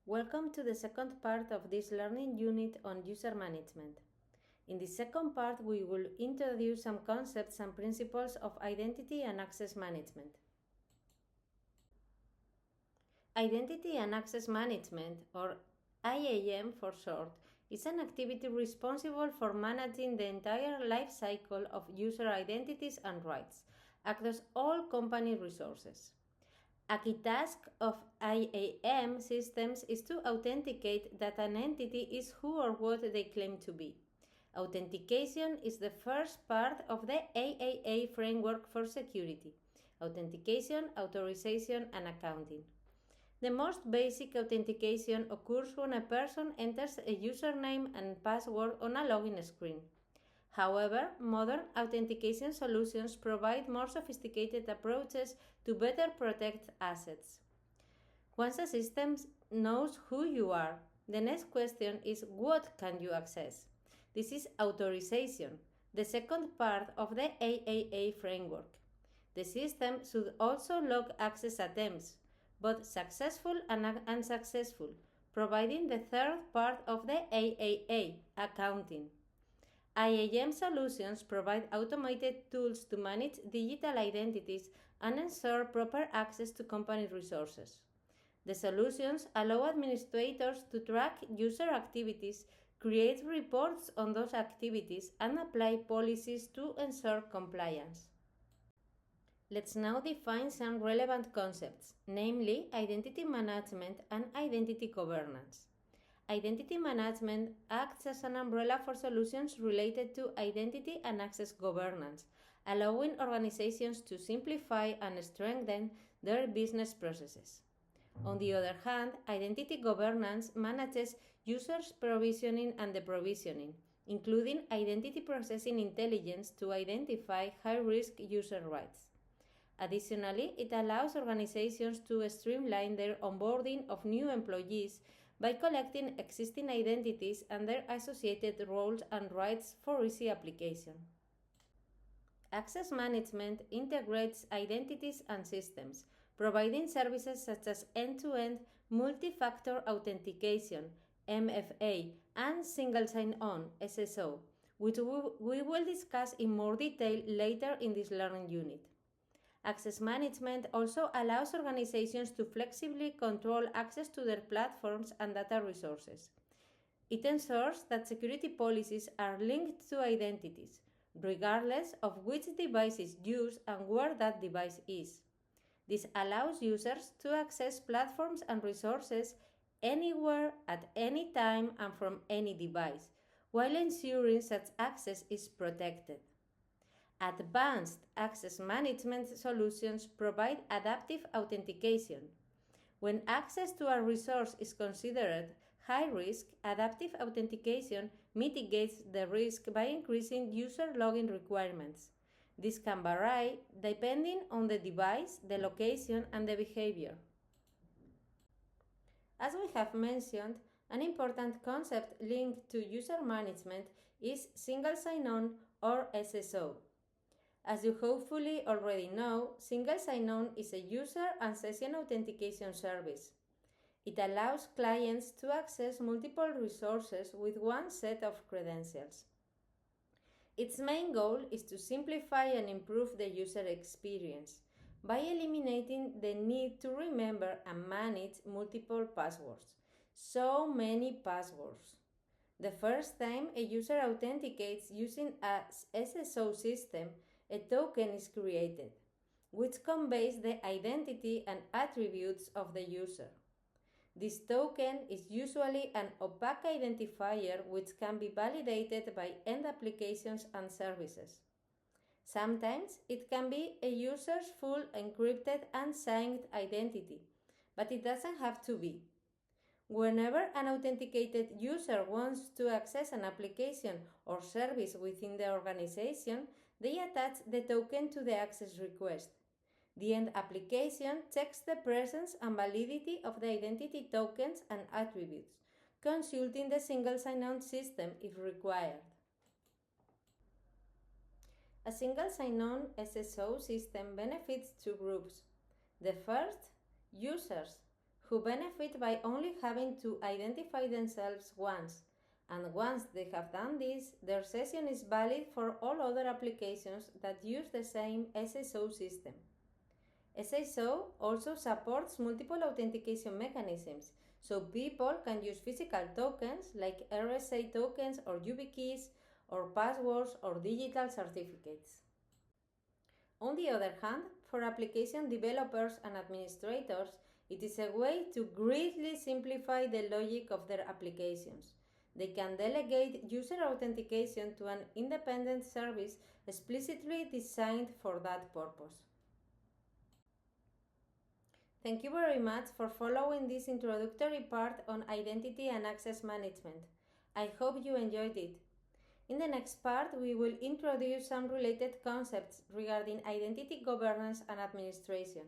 Welcome to the second part of this learning unit on user management. In the second part, we will introduce some concepts and principles of identity and access management. Identity and access management, or IAM for short, is an activity responsible for managing the entire life cycle of user identities and rights across all company resources. A key task of IAM systems is to authenticate that an entity is who or what they claim to be. Authentication is the first part of the AAA framework for security: authentication, authorization, and accounting. The most basic authentication occurs when a person enters a username and password on a login screen. However, modern authentication solutions provide more sophisticated approaches to better protect assets. Once a system knows who you are, the next question is what can you access? This is authorization, the second part of the AAA framework. The system should also log access attempts, both successful and unsuccessful, providing the third part of the AAA, accounting. IAM solutions provide automated tools to manage digital identities and ensure proper access to company resources. The solutions allow administrators to track user activities, create reports on those activities, and apply policies to ensure compliance. Let's now define some relevant concepts, namely identity management and identity governance. Identity management acts as an umbrella for solutions related to identity and access governance, allowing organizations to simplify and strengthen their business processes. On the other hand, identity governance manages users' provisioning and deprovisioning, including identity processing intelligence to identify high-risk user rights. Additionally, it allows organizations to streamline their onboarding of new employees by collecting existing identities and their associated roles and rights for easy application. Access management integrates identities and systems, providing services such as end-to-end multi-factor authentication, MFA, and single sign-on, SSO, which we will discuss in more detail later in this learning unit. Access management also allows organizations to flexibly control access to their platforms and data resources. It ensures that security policies are linked to identities, regardless of which device is used and where that device is. This allows users to access platforms and resources anywhere, at any time, and from any device, while ensuring such access is protected. Advanced access management solutions provide adaptive authentication. When access to a resource is considered high risk, adaptive authentication mitigates the risk by increasing user login requirements. This can vary depending on the device, the location, and the behavior. As we have mentioned, an important concept linked to user management is single sign-on or SSO. As you hopefully already know, single sign-on is a user and session authentication service. It allows clients to access multiple resources with one set of credentials. Its main goal is to simplify and improve the user experience by eliminating the need to remember and manage multiple passwords. So many passwords. The first time a user authenticates using a SSO system, a token is created, which conveys the identity and attributes of the user. This token is usually an opaque identifier which can be validated by end applications and services. Sometimes it can be a user's full encrypted and signed identity, but it doesn't have to be. Whenever an authenticated user wants to access an application or service within the organization, they attach the token to the access request. The end application checks the presence and validity of the identity tokens and attributes, consulting the single sign-on system if required. A single sign-on SSO system benefits two groups. The first, users, who benefit by only having to identify themselves once. And once they have done this, their session is valid for all other applications that use the same SSO system. SSO also supports multiple authentication mechanisms, so people can use physical tokens like RSA tokens or YubiKeys or passwords or digital certificates. On the other hand, for application developers and administrators, it is a way to greatly simplify the logic of their applications. They can delegate user authentication to an independent service explicitly designed for that purpose. Thank you very much for following this introductory part on identity and access management. I hope you enjoyed it. In the next part, we will introduce some related concepts regarding identity governance and administration.